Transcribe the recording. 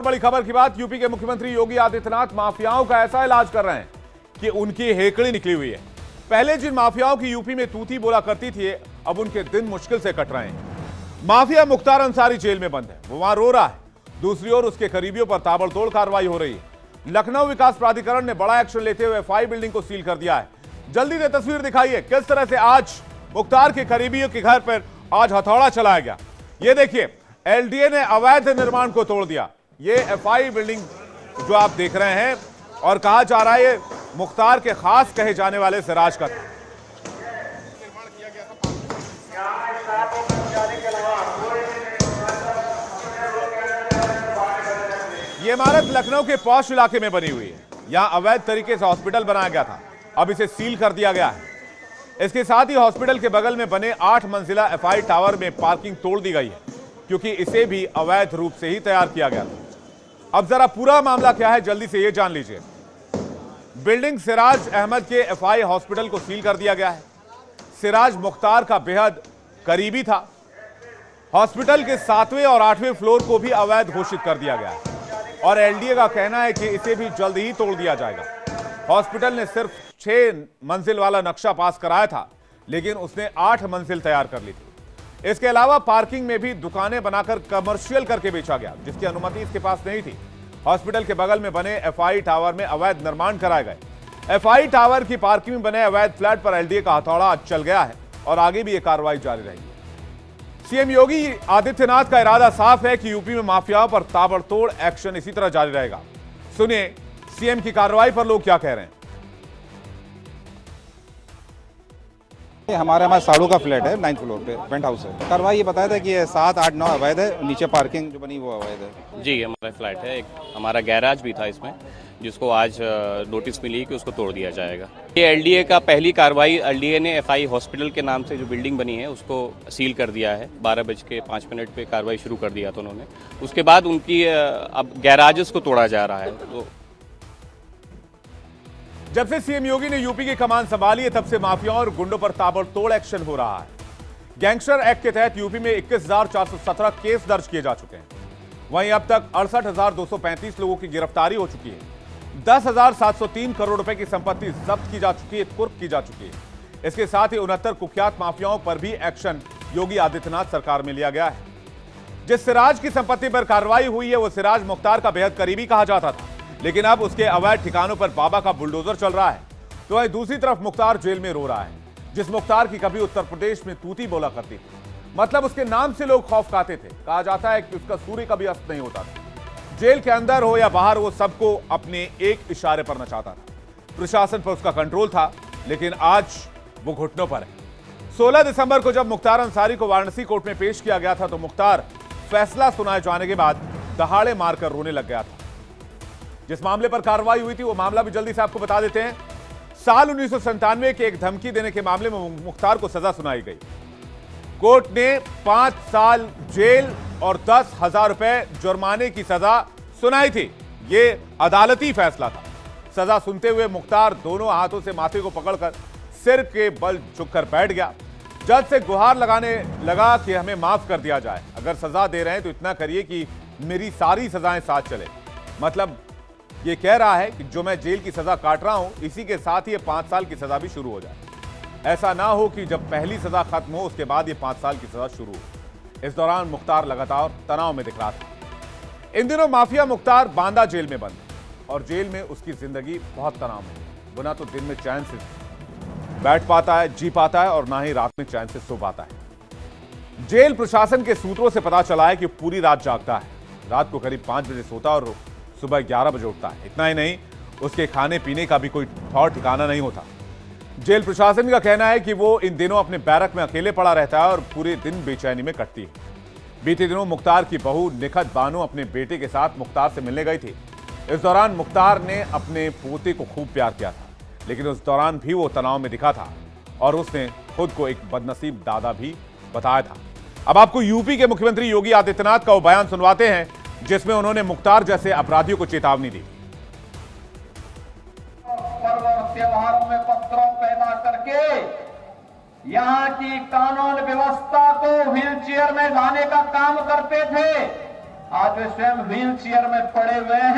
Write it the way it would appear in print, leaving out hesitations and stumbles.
बड़ी खबर की बात, यूपी के मुख्यमंत्री योगी आदित्यनाथ माफियाओं का ऐसा इलाज कर रहे हैं कि उनकी हेकड़ी निकली हुई है। पहले जिन माफियाओं की यूपी में तूती बोला करती थी, अब उनके दिन मुश्किल से कट रहे हैं। माफिया मुख्तार अंसारी जेल में बंद है, वो वहां रो रहा है। दूसरी ओर उसके करीबियों पर ताबड़तोड़ कार्रवाई हो रही है। लखनऊ विकास प्राधिकरण ने बड़ा एक्शन लेते हुए एफआई बिल्डिंग को सील कर दिया है। जल्दी से तस्वीर दिखाइए किस तरह से आज मुख्तार के करीबियों के घर पर आज हथौड़ा चलाया गया। ये देखिए, एलडीए ने अवैध निर्माण को तोड़ दिया। ये एफआई बिल्डिंग जो आप देख रहे हैं, और कहा जा रहा है ये मुख्तार के खास कहे जाने वाले सिराज का था। ये इमारत लखनऊ के पॉश इलाके में बनी हुई है। यहां अवैध तरीके से हॉस्पिटल बनाया गया था, अब इसे सील कर दिया गया है। इसके साथ ही हॉस्पिटल के बगल में बने 8 मंजिला एफआई टावर में पार्किंग तोड़ दी गई है, क्योंकि इसे भी अवैध रूप से ही तैयार किया गया था। अब जरा पूरा मामला क्या है, जल्दी से ये जान लीजिए। बिल्डिंग सिराज अहमद के एफआई हॉस्पिटल को सील कर दिया गया है। सिराज मुख्तार का बेहद करीबी था। हॉस्पिटल के 7वें और 8वें फ्लोर को भी अवैध घोषित कर दिया गया है, और एलडीए का कहना है कि इसे भी जल्द ही तोड़ दिया जाएगा। हॉस्पिटल ने सिर्फ 6 मंजिल वाला नक्शा पास कराया था, लेकिन उसने 8 मंजिल तैयार कर ली थी। इसके अलावा पार्किंग में भी दुकानें बनाकर कमर्शियल करके बेचा गया, जिसकी अनुमति इसके पास नहीं थी। हॉस्पिटल के बगल में बने एफआई टावर में अवैध निर्माण कराए गए। एफआई टावर की पार्किंग में बने अवैध फ्लैट पर एलडीए का हथौड़ा चल गया है, और आगे भी यह कार्रवाई जारी रहेगी। सीएम योगी आदित्यनाथ का इरादा साफ है कि यूपी में माफियाओं पर ताबड़तोड़ एक्शन इसी तरह जारी रहेगा। सुनिए सीएम की कार्रवाई पर लोग क्या कह रहे हैं। हमारा साड़ू का फ्लैट है, 9th फ्लोर पे पेंट हाउस है। कार्रवाई ये बताया था कि 7, 8, 9 अवैध है, नीचे पार्किंग जो बनी वो अवैध है। जी, हमारा फ्लैट है, एक हमारा गैराज भी था इसमें, जिसको आज नोटिस मिली कि उसको तोड़ दिया जाएगा। ये एलडीए का पहली कार्रवाई, एलडीए ने एफआई हॉस्पिटल के नाम से जो बिल्डिंग बनी है उसको सील कर दिया है। 12:05 पे कार्रवाई शुरू कर दिया था उन्होंने। उसके बाद उनकी अब गैराजेस को तोड़ा जा रहा है। तो जब से सीएम योगी ने यूपी की कमान संभाली है, तब से माफियाओं और गुंडों पर ताबड़तोड़ एक्शन हो रहा है। गैंगस्टर एक्ट के तहत यूपी में 21,417 केस दर्ज किए जा चुके हैं। वहीं अब तक 68,235 लोगों की गिरफ्तारी हो चुकी है। 10,703 करोड़ रुपए की संपत्ति जब्त की जा चुकी है, कुर्क की जा चुकी है। इसके साथ ही 69 कुख्यात माफियाओं पर भी एक्शन योगी आदित्यनाथ सरकार में लिया गया है। जिस सिराज की संपत्ति पर कार्रवाई हुई है, वो सिराज मुख्तार का बेहद करीबी कहा जाता था, लेकिन अब उसके अवैध ठिकानों पर बाबा का बुलडोजर चल रहा है। तो वहीं दूसरी तरफ मुख्तार जेल में रो रहा है। जिस मुख्तार की कभी उत्तर प्रदेश में तूती बोला करती थी, मतलब उसके नाम से लोग खौफ खाते थे। कहा जाता है कि उसका सूर्य कभी अस्त नहीं होता था। जेल के अंदर हो या बाहर, वो सबको अपने एक इशारे पर नचाता था। प्रशासन पर उसका कंट्रोल था, लेकिन आज वो घुटनों पर है। 16 दिसंबर को जब मुख्तार अंसारी को वाराणसी कोर्ट में पेश किया गया था, तो मुख्तार फैसला सुनाए जाने के बाद दहाड़े मारकर रोने लग गया था। जिस मामले पर कार्रवाई हुई थी, वो मामला भी जल्दी से आपको बता देते हैं। साल 1997 के एक धमकी देने के मामले में मुख्तार को सजा सुनाई गई। कोर्ट ने 5 साल जेल और 10,000 रुपए जुर्माने की सजा सुनाई थी। ये अदालती फैसला था। सजा सुनते हुए मुख्तार दोनों हाथों से माथे को पकड़कर सिर के बल झुककर बैठ गया। जज से गुहार लगाने लगा कि हमें माफ कर दिया जाए। अगर सजा दे रहे हैं तो इतना करिए कि मेरी सारी सजाएं साथ चले। मतलब ये कह रहा है कि जो मैं जेल की सजा काट रहा हूं, इसी के साथ ही 5 साल की सजा भी शुरू हो जाए। ऐसा ना हो कि जब पहली सजा खत्म हो, उसके बाद ये 5 साल की सजा शुरू हो। इस दौरान मुख्तार लगातार तनाव में दिख रहा था। इन दिनों माफिया मुख्तार बांदा जेल में बंद है, और जेल में उसकी जिंदगी बहुत तनाव में है। वो ना तो दिन में चैन से बैठ पाता है, जी पाता है, और ना ही रात में चैन से सो पाता है। जेल प्रशासन के सूत्रों से पता चला है कि पूरी रात जागता है। रात को करीब 5 बजे सोता और सुबह 11 बजे उठता है। इतना ही नहीं, उसके खाने पीने का भी कोई ठौर ठिकाना नहीं होता। जेल प्रशासन का कहना है कि वो इन दिनों अपने बैरक में अकेले पड़ा रहता है और पूरे दिन बेचैनी में कटती है। बीते दिनों मुख्तार की बहू निखत बानो अपने बेटे के साथ मुख्तार से मिलने गई थी। इस दौरान मुख्तार ने अपने पोते को खूब प्यार किया था, लेकिन उस दौरान भी वो तनाव में दिखा था, और उसने खुद को एक बदनसीब दादा भी बताया था। अब आपको यूपी के मुख्यमंत्री योगी आदित्यनाथ का वो बयान सुनवाते हैं, जिसमें उन्होंने मुख्तार जैसे अपराधियों को चेतावनी दी। पर्व और त्योहारों में उपद्रव पैदा करके यहाँ की कानून व्यवस्था को व्हीलचेयर में लाने का काम करते थे। आज वे स्वयं व्हील चेयर में पड़े हुए हैं।